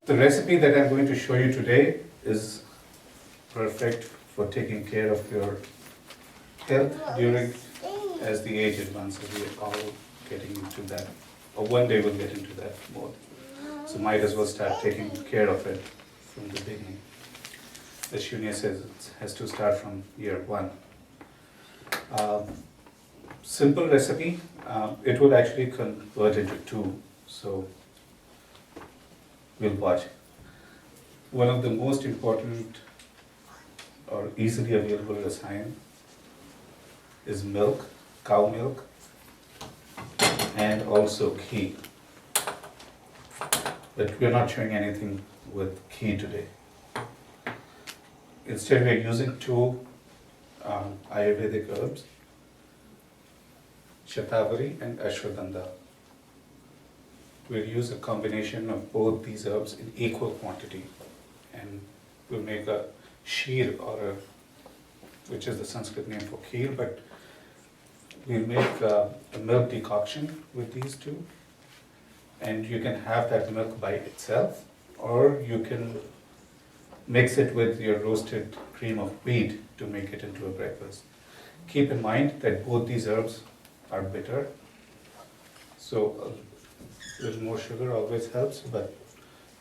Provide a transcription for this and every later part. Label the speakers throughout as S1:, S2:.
S1: The recipe that I'm going to show you today is perfect for taking care of your health during as the age advances. We are all getting into that, or one day we'll get into that mode. So might as well start taking care of it from the beginning. As Shunya says, it has to start from year one. Simple recipe, it will actually convert into two, so we'll watch. One of the most important or easily available rasayan is milk, cow milk, and also ghee. But we're not showing anything with ghee today. Instead, we're using two Ayurvedic herbs, Shatavari and Ashwagandha. We'll use a combination of both these herbs in equal quantity, and we'll make a Shri, which is the Sanskrit name for kheer, but we'll make a milk decoction with these two, and you can have that milk by itself, or you can mix it with your roasted cream of wheat to make it into a breakfast. Keep in mind that both these herbs are bitter, so a little more sugar always helps, but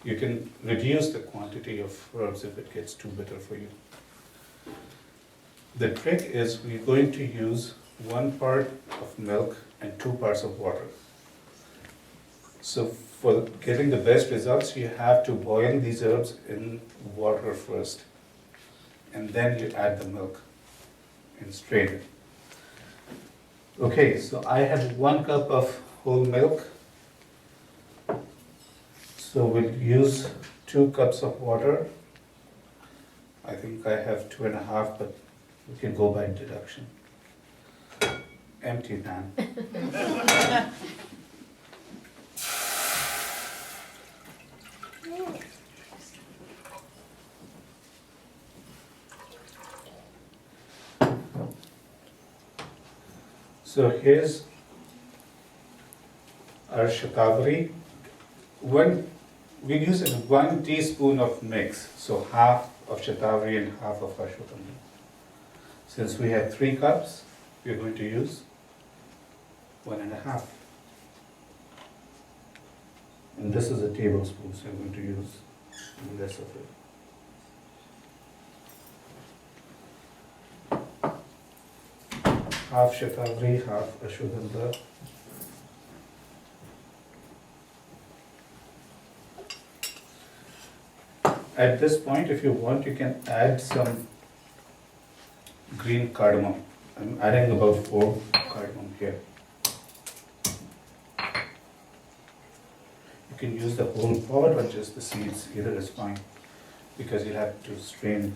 S1: you can reduce the quantity of herbs if it gets too bitter for you. The trick is we're going to use 1 part of milk and 2 parts of water. So for getting the best results, you have to boil these herbs in water first, and then you add the milk and strain it. Okay, so I have 1 cup of whole milk. So we'll use 2 cups of water. I think I have 2.5, but we can go by deduction. Empty pan. So here's our shatavari. We're using 1 teaspoon of mix, so half of shatavari and half of ashwagandha. Since we have 3 cups, we're going to use 1.5. And this is a tablespoon, so I'm going to use less of it. Half shatavari, half ashwagandha. At this point, if you want, you can add some green cardamom. I'm adding about 4 cardamom here. You can use the whole pod or just the seeds, either is fine, because you have to strain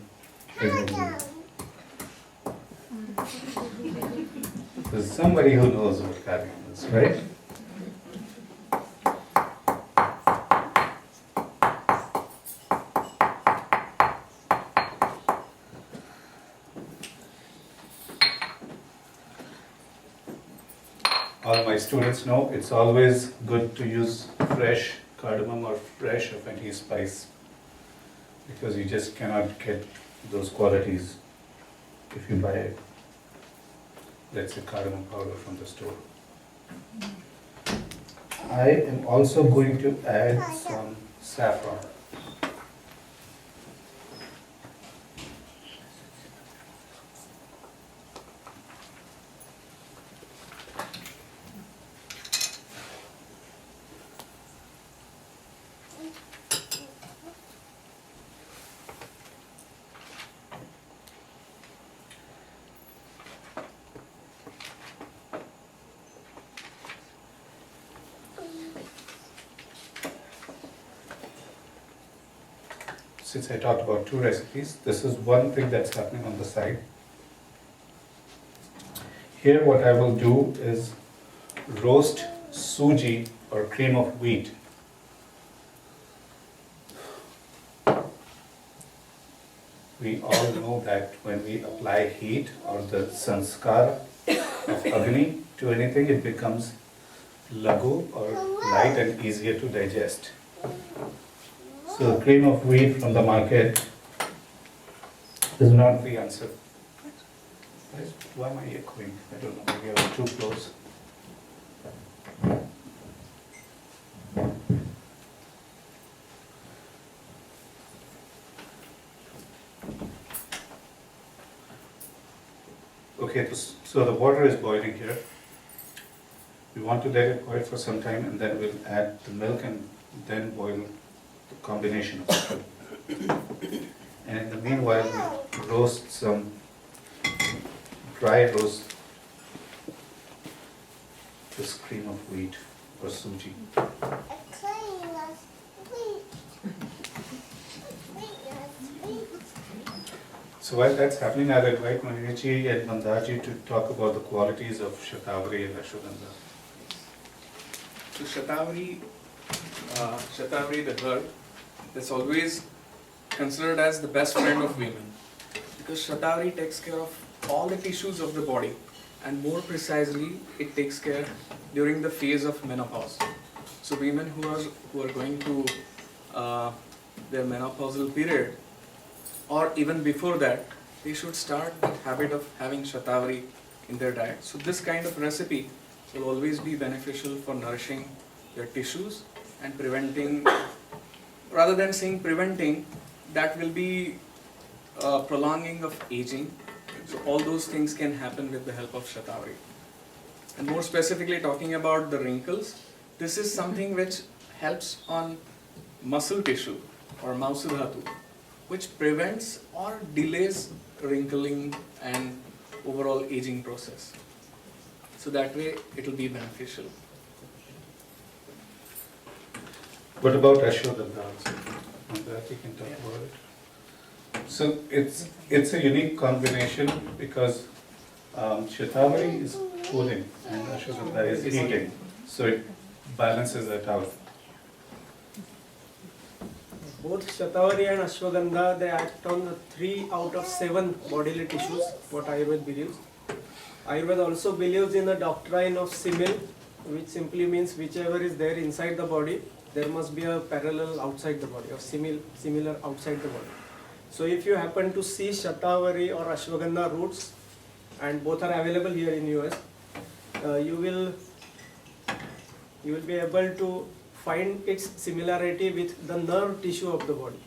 S1: everything. There's somebody who knows what cardamom is, right? All my students know it's always good to use fresh cardamom or fresh of any spice, because you just cannot get those qualities if you buy, let's say, cardamom powder from the store. I am also going to add some saffron. Since I talked about 2 recipes, this is one thing that's happening on the side. Here what I will do is roast suji or cream of wheat. We all know that when we apply heat or the sanskar of Agni to anything, it becomes lagu or light and easier to digest. So cream of wheat from the market is not the answer. Why am I echoing? I don't know, maybe I was too close. Okay, so the water is boiling here. We want to let it boil for some time and then we'll add the milk and then boil the combination of the two. And in the meanwhile, we roast some dry roast this cream of wheat or suji. So while that's happening, I'll invite Mahinichi and Mandaji to talk about the qualities of Shatavari and Ashwagandha.
S2: So Shatavari, the herb, is always considered as the best friend of women, because Shatavari takes care of all the tissues of the body, and more precisely, it takes care during the phase of menopause. So women who are going through their menopausal period, or even before that, they should start the habit of having Shatavari in their diet. So this kind of recipe will always be beneficial for nourishing their tissues and preventing, rather than saying preventing, that will be prolonging of aging. So all those things can happen with the help of Shatavari. And more specifically talking about the wrinkles, this is something which helps on muscle tissue or mausudhatu, which prevents or delays wrinkling and overall aging process. So that way it will be beneficial.
S1: What about Ashwagandha also? That you can talk about it. So it's a unique combination because Shatavari is cooling and Ashwagandha is heating. So it balances that out.
S3: Both Shatavari and Ashwagandha, they act on 3 out of 7 bodily tissues, what Ayurveda believes. Ayurveda also believes in the doctrine of simil, which simply means whichever is there inside the body, there must be a parallel outside the body, or similar outside the body. So if you happen to see Shatavari or Ashwagandha roots, and both are available here in US, you will be able to find its similarity with the nerve tissue of the body.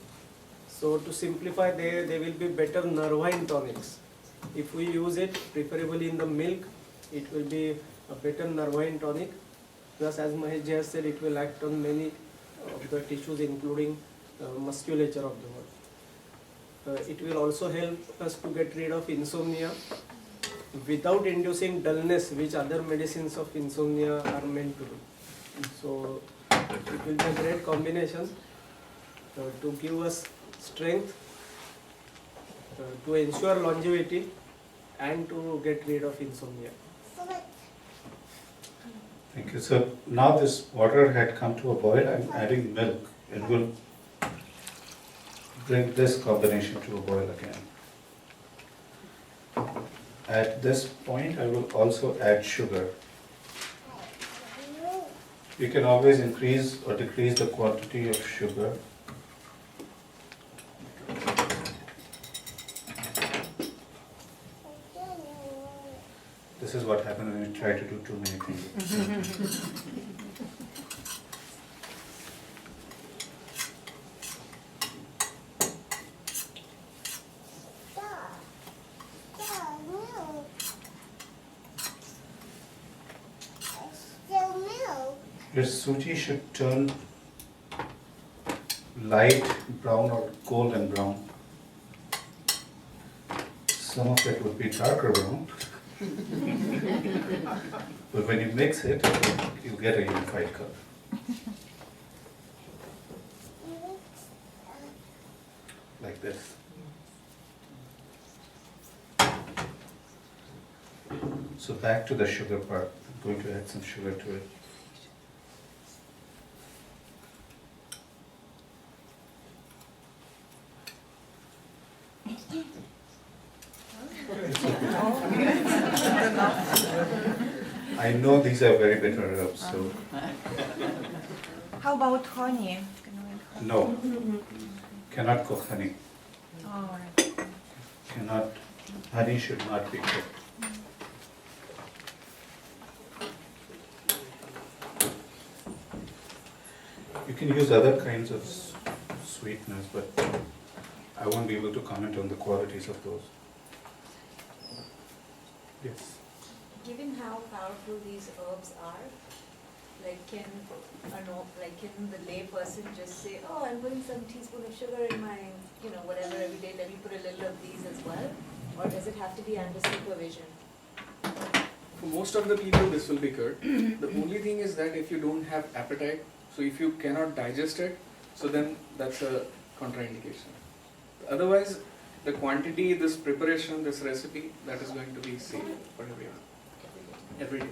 S3: So to simplify, they will be better nervine tonics. If we use it, preferably in the milk, it will be a better nervine tonic. Plus, as Mahesh has said, it will act on many of the tissues, including musculature of the body. It will also help us to get rid of insomnia without inducing dullness, which other medicines of insomnia are meant to do. So it will be a great combination to give us strength, to ensure longevity, and to get rid of insomnia.
S1: Thank you. So now this water had come to a boil. I'm adding milk and we'll bring this combination to a boil again. At this point, I will also add sugar. You can always increase or decrease the quantity of sugar. This is what happens when you try to do too many things. Your suji should turn light brown or golden brown. Some of it would be darker brown. But when you mix it, you get a unified color. Like this. So back to the sugar part. I'm going to add some sugar to it. I know these are very bitter herbs, so.
S4: How about honey? Can we add
S1: No, cannot cook honey.
S4: Oh, right.
S1: Cannot, honey should not be cooked. You can use other kinds of sweeteners, but I won't be able to comment on the qualities of those. Yes.
S5: Given how powerful these herbs are, can the lay person just say, oh, I'm putting some teaspoon of sugar in my, whatever every day, let me put a little of these as well? Or does it have to be under supervision?
S2: For most of the people, this will be good. The only thing is that if you don't have appetite, so if you cannot digest it, so then that's a contraindication. Otherwise, the quantity, this preparation, this recipe, that is going to be safe for everyone, every day.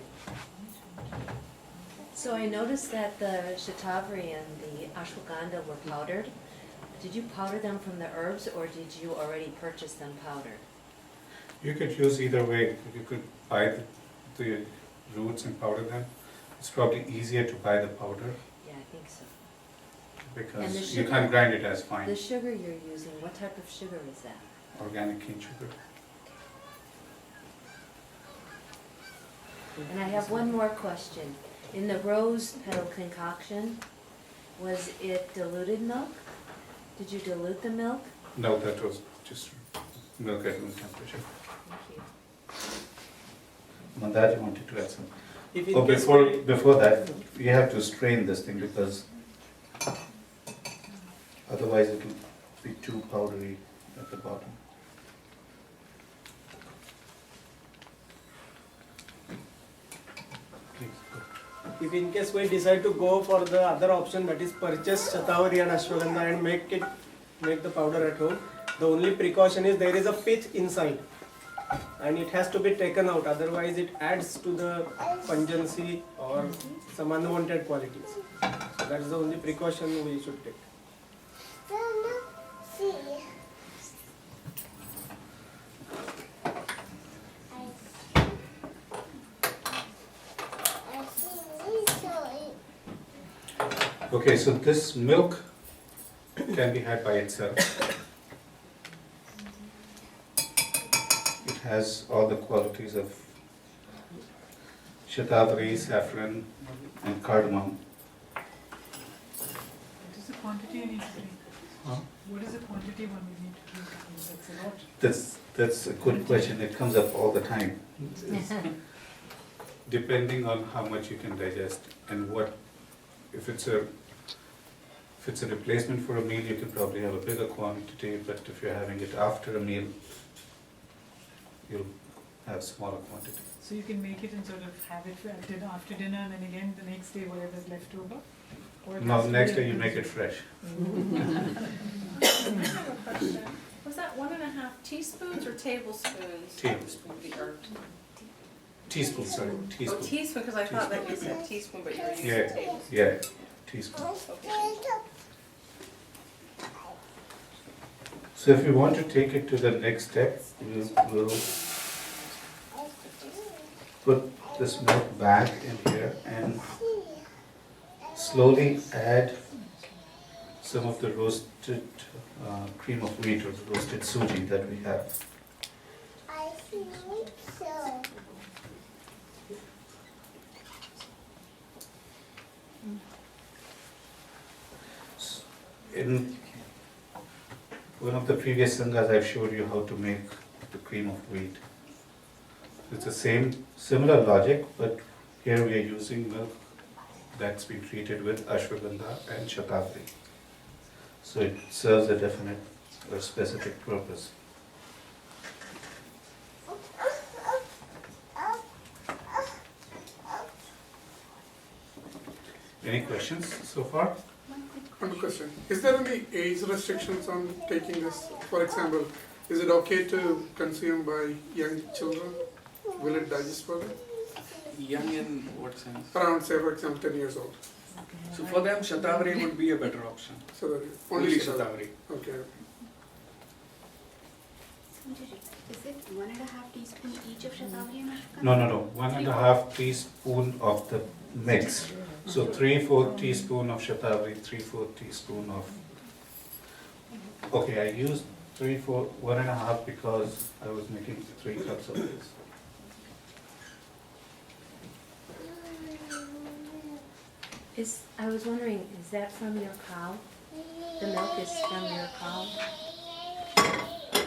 S5: So I noticed that the shatavari and the ashwagandha were powdered. Did you powder them from the herbs or did you already purchase them powdered?
S1: You could use either way. You could buy the roots and powder them. It's probably easier to buy the powder
S5: Yeah, I think so.
S1: because
S5: the
S1: you
S5: sugar-
S1: can't grind it as fine.
S5: The sugar you're using, what type of sugar is that?
S1: Organic cane sugar.
S5: And I have one more question. In the rose petal concoction, was it diluted milk? Did you dilute the milk?
S1: No, that was just milk at room temperature.
S5: Thank you.
S1: On that, you wanted to add some.
S3: If in
S1: Oh,
S3: case
S1: before that, you have to strain this thing because otherwise it will be too powdery at the bottom. Please go.
S3: If in case we decide to go for the other option, that is purchase shatavari and ashwagandha and make the powder at home, the only precaution is there is a pith inside and it has to be taken out, otherwise it adds to the pungency or some unwanted qualities. So that is the only precaution we should take.
S1: Okay, so this milk can be had by itself. It has all the qualities of shatavari, saffron, and cardamom.
S4: What is the quantity you need to drink?
S1: Huh?
S4: What is the quantity one we need to drink? That's a lot.
S1: That's a good question. It comes up all the time. Depending on how much you can digest and what, if it's a replacement for a meal, you can probably have a bigger quantity, but if you're having it after a meal, you'll have smaller quantity.
S4: So you can make it and sort of have it for dinner, after dinner, and then again the next day whatever's left over? Or it
S1: No,
S4: has to
S1: next
S4: be
S1: day you
S4: a-
S1: make it fresh.
S6: Question. Was that 1.5 teaspoons or tablespoons?
S1: Tablespoon.
S6: Of the herb?
S1: Teaspoon, sorry,
S6: Oh,
S1: teaspoon.
S6: teaspoon, because I thought that you said teaspoon, but you were using
S1: Yeah,
S6: tablespoon.
S1: yeah, teaspoon.
S6: Okay.
S1: So if you want to take it to the next step, we'll put this milk back in here and slowly add some of the roasted cream of wheat or roasted suji that we have.
S7: I think so.
S1: In one of the previous sanghas, I've showed you how to make the cream of wheat. It's the same, similar logic, but here we are using milk that's been treated with ashwagandha and shatavari. So it serves a definite or specific purpose. Any questions so far?
S8: One question. Is there any age restrictions on taking this? For example, is it okay to consume by young children? Will it digest for them?
S2: Young in what sense?
S8: Around, say, for example, 10 years old.
S2: So for them, shatavari would be a better option.
S8: So that
S2: Only
S8: shatavari.
S2: shatavari.
S8: Okay.
S9: Is it 1.5 teaspoon each of shatavari and ashwagandha?
S1: No. 1.5 teaspoon of the mix. So 3/4 teaspoon of shatavari, 3/4 teaspoon of, okay, I used 3/4, 1.5 because I was making 3 cups of this.
S9: I was wondering, is that from your cow? The milk is from your cow?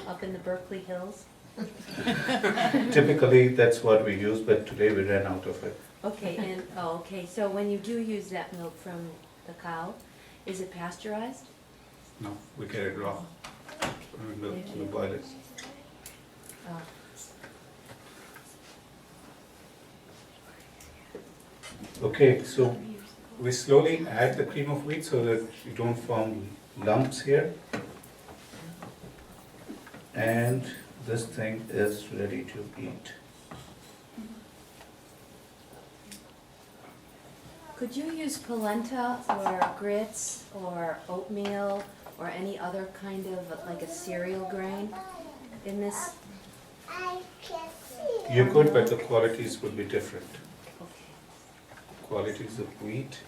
S9: Up in the Berkeley Hills?
S1: Typically, that's what we use, but today we ran out of it.
S9: Okay, okay, so when you do use that milk from the cow, is it pasteurized?
S1: No, we get it raw. We boil it.
S9: Oh.
S1: Okay, so we slowly add the cream of wheat so that you don't form lumps here. And this thing is ready to eat.
S9: Could you use polenta or grits or oatmeal or any other kind of like a cereal grain in this?
S1: You could, but the qualities would be different.
S9: Okay.
S1: Qualities of wheat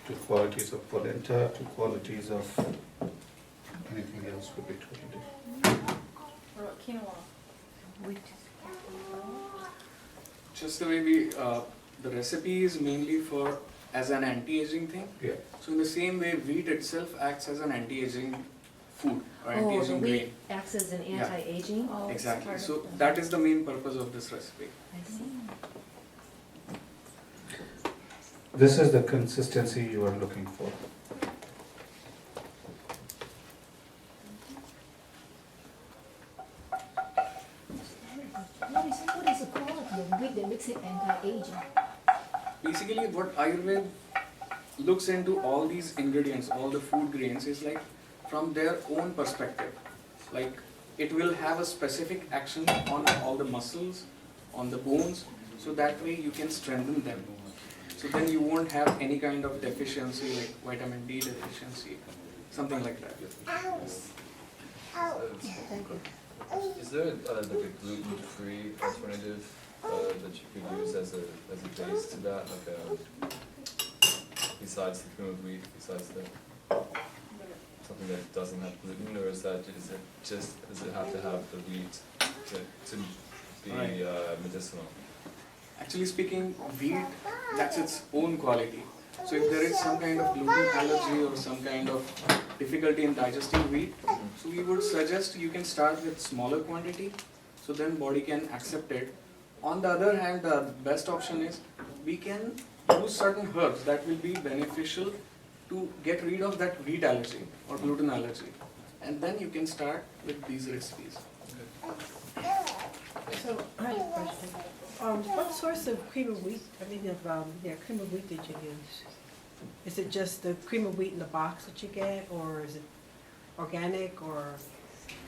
S1: to qualities of polenta to qualities of anything else would be totally different.
S6: What about quinoa?
S2: Just the way we, the recipe is mainly for as an anti-aging thing.
S1: Yeah.
S2: So in the same way, wheat itself acts as an anti-aging food or
S9: Oh, the
S2: anti-aging
S9: wheat
S2: grain.
S9: acts as an
S2: Yeah.
S9: anti-aging?
S6: Oh, it's
S2: Exactly.
S6: part
S2: So
S6: of the-
S2: that is the main purpose of this recipe.
S9: I see.
S1: This is the consistency you are looking for.
S10: What is the quality of wheat that makes it anti-aging?
S2: Basically, what Ayurveda looks into all these ingredients, all the food grains, is like from their own perspective. Like it will have a specific action on all the muscles, on the bones, so that way you can strengthen them. So then you won't have any kind of deficiency like vitamin D deficiency, something like that.
S9: Thank you.
S11: Is there like a gluten-free alternative that you could use as a base to that, like besides the cream of wheat, besides the something that doesn't have gluten, or does it have to have the wheat to be medicinal?
S2: Actually speaking, wheat, that's its own quality. So if there is some kind of gluten allergy or some kind of difficulty in digesting wheat, so we would suggest you can start with smaller quantity, so then body can accept it. On the other hand, the best option is we can use certain herbs that will be beneficial to get rid of that wheat allergy or gluten allergy. And then you can start with these recipes.
S12: So, I have a question. What source of cream of wheat, cream of wheat did you use? Is it just the cream of wheat in the box that you get, or is it organic, or,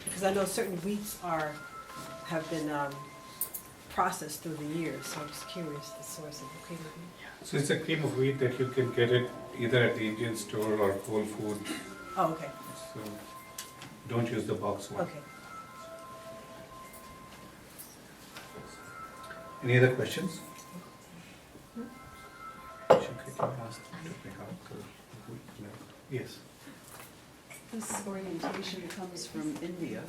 S12: because I know certain wheats have been processed through the years, so I'm just curious the source of the cream of wheat.
S1: So it's a cream of wheat that you can get it either at the Indian store or Whole Food.
S12: Oh, okay,
S1: So don't use the box one.
S12: okay.
S1: Any other questions? Shankar, can I ask you to pick out the wheat milk? Yes.
S13: This orientation comes from India,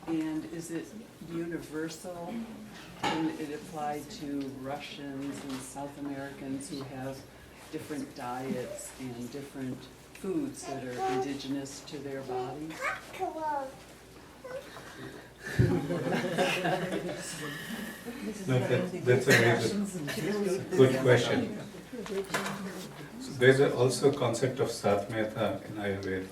S13: and is it universal? Can it apply to Russians and South Americans who have different diets and different foods that are indigenous to their bodies?
S1: No, that's a very good question. So there's also a concept of Satmeta in Ayurveda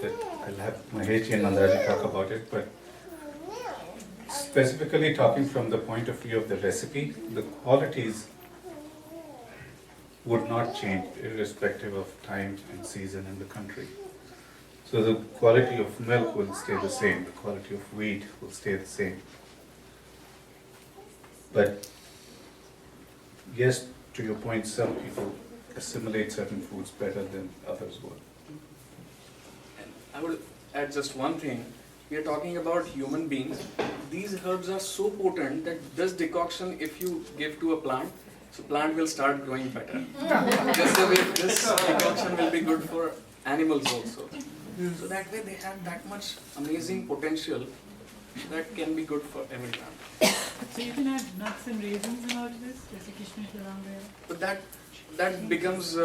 S1: that I'll have Mahesh and Nandaji talk about it, but specifically talking from the point of view of the recipe, the qualities would not change irrespective of time and season in the country. So the quality of milk will stay the same, the quality of wheat will stay the same. But yes, to your point, some people assimilate certain foods better than others would.
S2: And I would add just one thing. We are talking about human beings. These herbs are so potent that this decoction, if you give to a plant, so plant will start growing better. Just the way this decoction will be good for animals also. So that way they have that much amazing potential that can be good for every plant.
S4: So you can add nuts and raisins and all of this, जैसे किशमिश लौंग है.
S2: But that becomes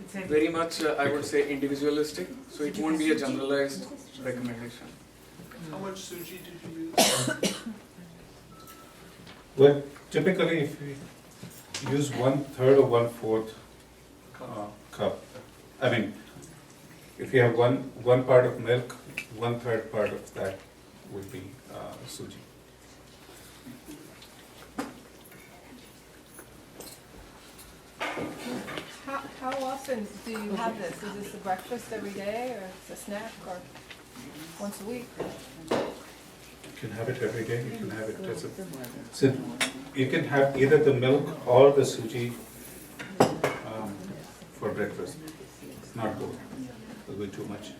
S4: It's heavy.
S2: very much, I would say, individualistic. So it won't be a generalized recommendation.
S8: How much suji did you use?
S1: Well, typically if we use 1/3 or 1/4 cup, I mean, if you have one part of milk, 1/3 part of that would be suji.
S14: How often do you have this? Is this a breakfast every day, or it's a snack, or once a week?
S1: You can have it every day, you can have it as a, so you can have either the milk or the suji for breakfast, not both, it'll be too much.